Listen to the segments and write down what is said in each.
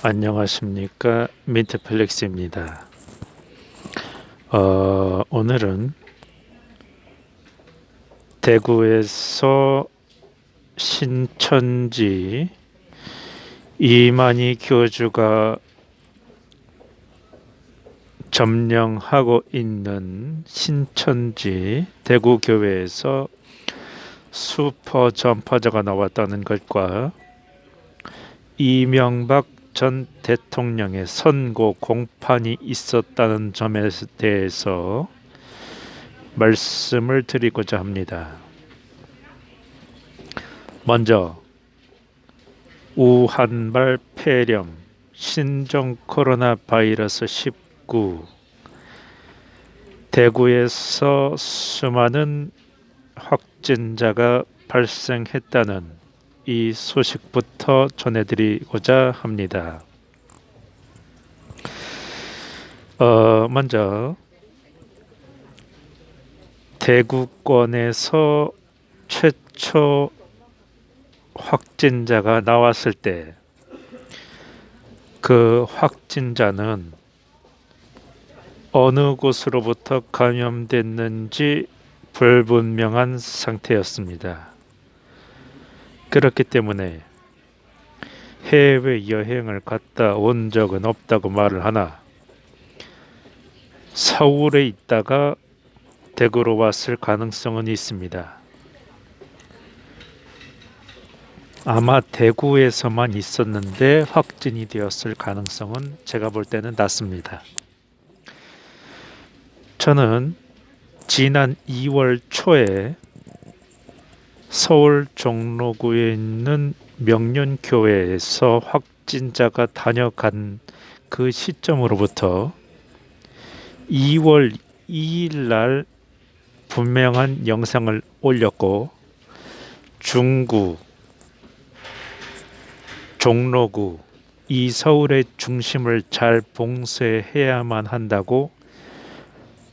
안녕하십니까, 민트플렉스입니다. 오늘은 대구에서 신천지 이만희 교주가 점령하고 있는 신천지 대구교회에서 슈퍼 전파자가 나왔다는 것과 이명박 전 대통령의 선고 공판이 있었다는 점에 대해서 말씀을 드리고자 합니다. 먼저 우한발 폐렴 신종 코로나 바이러스 19 대구에서 수많은 확진자가 발생했다는 이 소식부터 전해드리고자 합니다. 먼저 대구권에서 최초 확진자가 나왔을 때 그 확진자는 어느 곳으로부터 감염됐는지 불분명한 상태였습니다. 그렇기 때문에 해외여행을 갔다 온 적은 없다고 말을 하나 서울에 있다가 대구로 왔을 가능성은 있습니다. 아마 대구에서만 있었는데 확진이 되었을 가능성은 제가 볼 때는 낮습니다. 저는 지난 2월 초에 서울 종로구에 있는 명륜교회에서 확진자가 다녀간 그 시점으로부터 2월 2일 날 분명한 영상을 올렸고 중구, 종로구, 이 서울의 중심을 잘 봉쇄해야만 한다고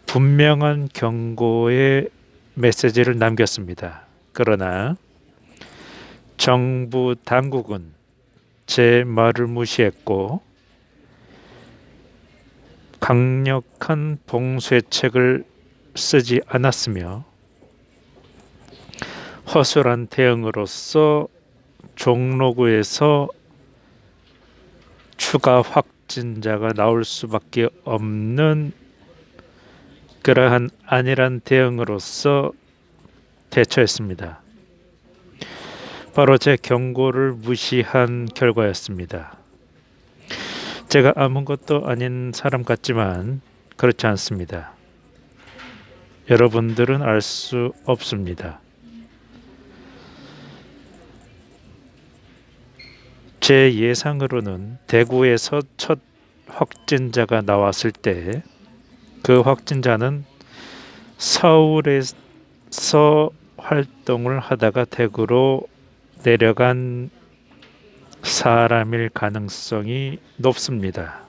분명한 경고의 메시지를 남겼습니다. 그러나 정부 당국은 제 말을 무시했고 강력한 봉쇄책을 쓰지 않았으며 허술한 대응으로서 종로구에서 추가 확진자가 나올 수밖에 없는 그러한 안일한 대응으로서 대처했습니다. 바로 제 경고를 무시한 결과였습니다. 제가 아무것도 아닌 사람 같지만 그렇지 않습니다. 여러분들은 알 수 없습니다. 제 예상으로는 대구에서 첫 확진자가 나왔을 때 그 확진자는 서울에서 활동을 하다가 대구로 내려간 사람일 가능성이 높습니다.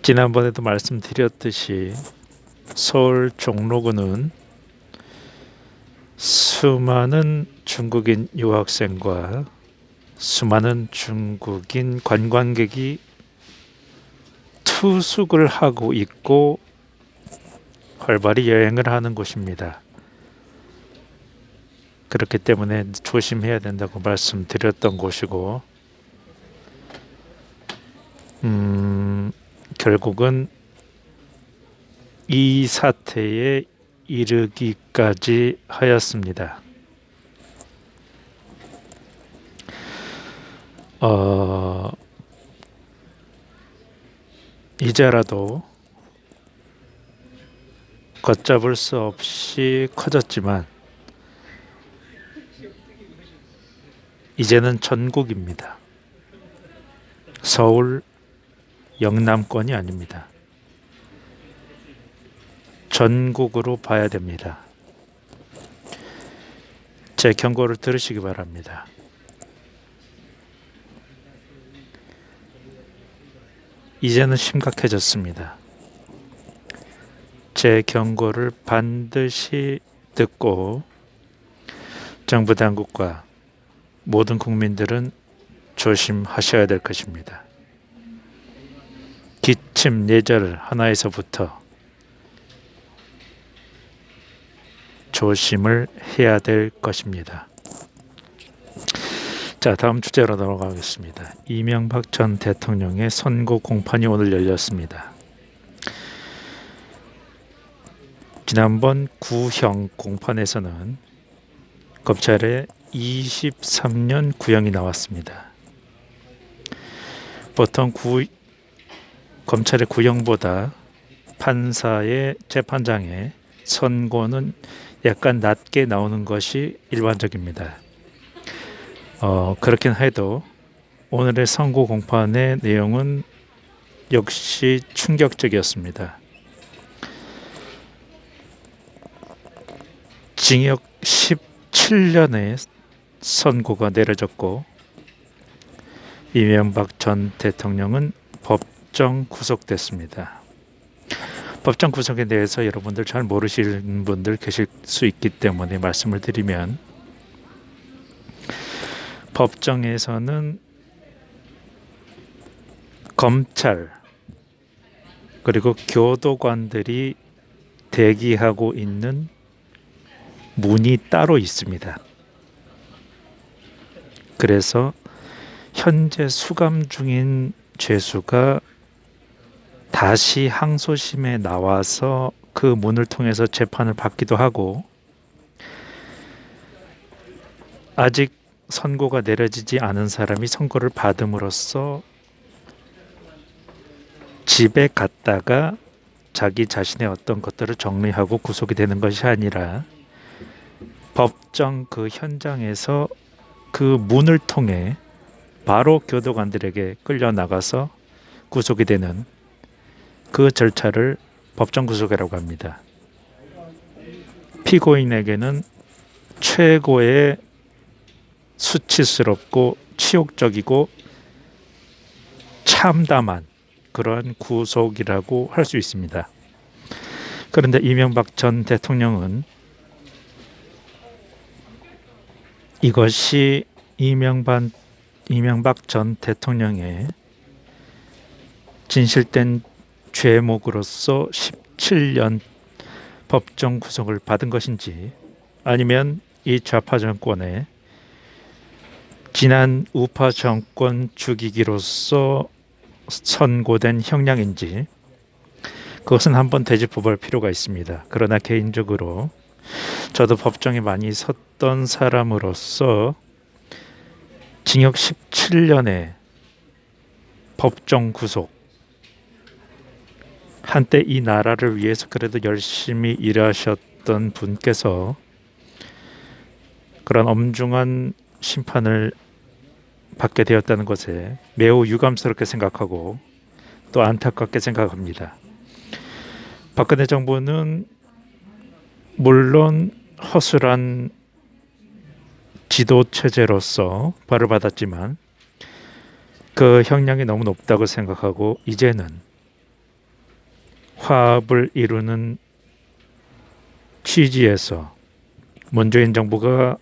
지난번에도 말씀드렸듯이 서울 종로구는 수많은 중국인 유학생과 수많은 중국인 관광객이 투숙을 하고 있고 활발히 여행을 하는 곳입니다. 그렇기 때문에 조심해야 된다고 말씀드렸던 곳이고 결국은 이 사태에 이르기까지 하였습니다. 이제라도 걷잡을 수 없이 커졌지만 이제는 전국입니다. 서울, 영남권이 아닙니다. 전국으로 봐야 됩니다. 제 경고를 들으시기 바랍니다. 이제는 심각해졌습니다. 제 경고를 반드시 듣고 정부 당국과 모든 국민들은 조심하셔야 될 것입니다. 기침 예절 하나에서부터 조심을 해야 될 것입니다. 자, 다음 주제로 넘어가겠습니다. 이명박 전 대통령의 선고 공판이 오늘 열렸습니다. 지난번 구형 공판에서는 검찰에 23년 구형이 나왔습니다. 보통 검찰의 구형보다 판사의 재판장의 선고는 약간 낮게 나오는 것이 일반적입니다. 그렇긴 해도 오늘의 선고 공판의 내용은 역시 충격적이었습니다. 징역 17년의 선고가 내려졌고 이명박 전 대통령은 법정 구속됐습니다. 법정 구속에 대해서 여러분들 잘 모르시는 분들 계실 수 있기 때문에 말씀을 드리면, 법정에서는 검찰 그리고 교도관들이 대기하고 있는 문이 따로 있습니다. 그래서 현재 수감 중인 죄수가 다시 항소심에 나와서 그 문을 통해서 재판을 받기도 하고, 아직 선고가 내려지지 않은 사람이 선고를 받음으로써 집에 갔다가 자기 자신의 어떤 것들을 정리하고 구속이 되는 것이 아니라 법정 그 현장에서 그 문을 통해 바로 교도관들에게 끌려 나가서 구속이 되는 그 절차를 법정 구속이라고 합니다. 피고인에게는 최고의 수치스럽고 치욕적이고 참담한 그러한 구속이라고 할 수 있습니다. 그런데 이명박 전 대통령은 이것이 이명박 전 대통령의 진실된 죄목으로서 17년 법정 구속을 받은 것인지, 아니면 이 좌파 정권의 지난 우파 정권 죽이기로서 선고된 형량인지, 그것은 한번 되짚어볼 필요가 있습니다. 그러나 개인적으로 저도 법정에 많이 섰던 사람으로서 징역 17년의 법정 구속, 한때 이 나라를 위해서 그래도 열심히 일하셨던 분께서 그런 엄중한 심판을 받게 되었다는 것에 매우 유감스럽게 생각하고 또 안타깝게 생각합니다. 박근혜 정부는 물론 허술한 지도 체제로서 벌을 받았지만 그 형량이 너무 높다고 생각하고, 이제는 화합을 이루는 취지에서 문재인 정부가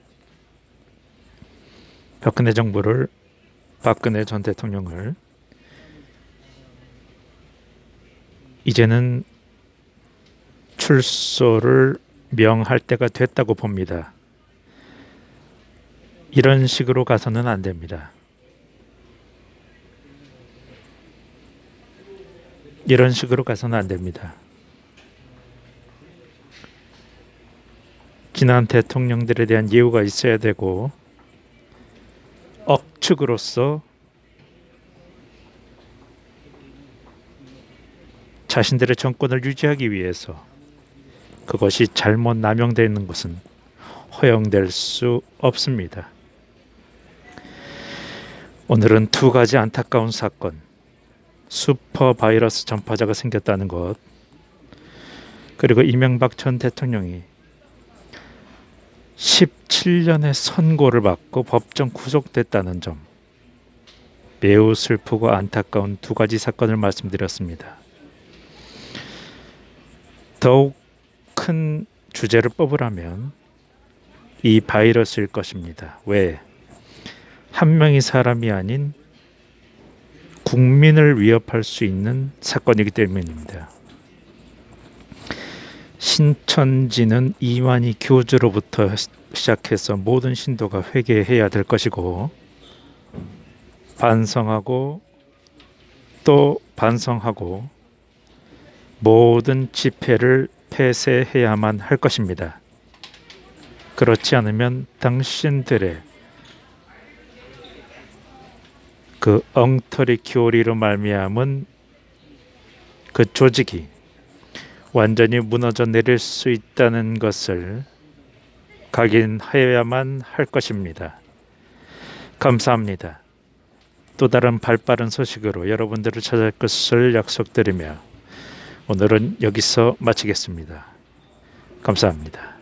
박근혜 전 대통령을 이제는 출소를 명할 때가 됐다고 봅니다. 이런 식으로 가서는 안 됩니다. 이런 식으로 가서는 안 됩니다. 지난 대통령들에 대한 예우가 있어야 되고, 억측으로서 자신들의 정권을 유지하기 위해서 그것이 잘못 남용되는 것은 허용될 수 없습니다. 오늘은 두 가지 안타까운 사건, 슈퍼 바이러스 전파자가 생겼다는 것, 그리고 이명박 전 대통령이 17년의 선고를 받고 법정 구속됐다는 점, 매우 슬프고 안타까운 두 가지 사건을 말씀드렸습니다. 더욱 큰 주제를 뽑으라면 이 바이러스일 것입니다. 왜? 한 명의 사람이 아닌 국민을 위협할 수 있는 사건이기 때문입니다. 신천지는 이완희 교주로부터 시작해서 모든 신도가 회개해야 될 것이고, 반성하고 또 반성하고 모든 집회를 폐쇄해야만 할 것입니다. 그렇지 않으면 당신들의 그 엉터리 교리로 말미암은 그 조직이 완전히 무너져 내릴 수 있다는 것을 각인하여야만 할 것입니다. 감사합니다. 또 다른 발빠른 소식으로 여러분들을 찾아올 것을 약속드리며 오늘은 여기서 마치겠습니다. 감사합니다.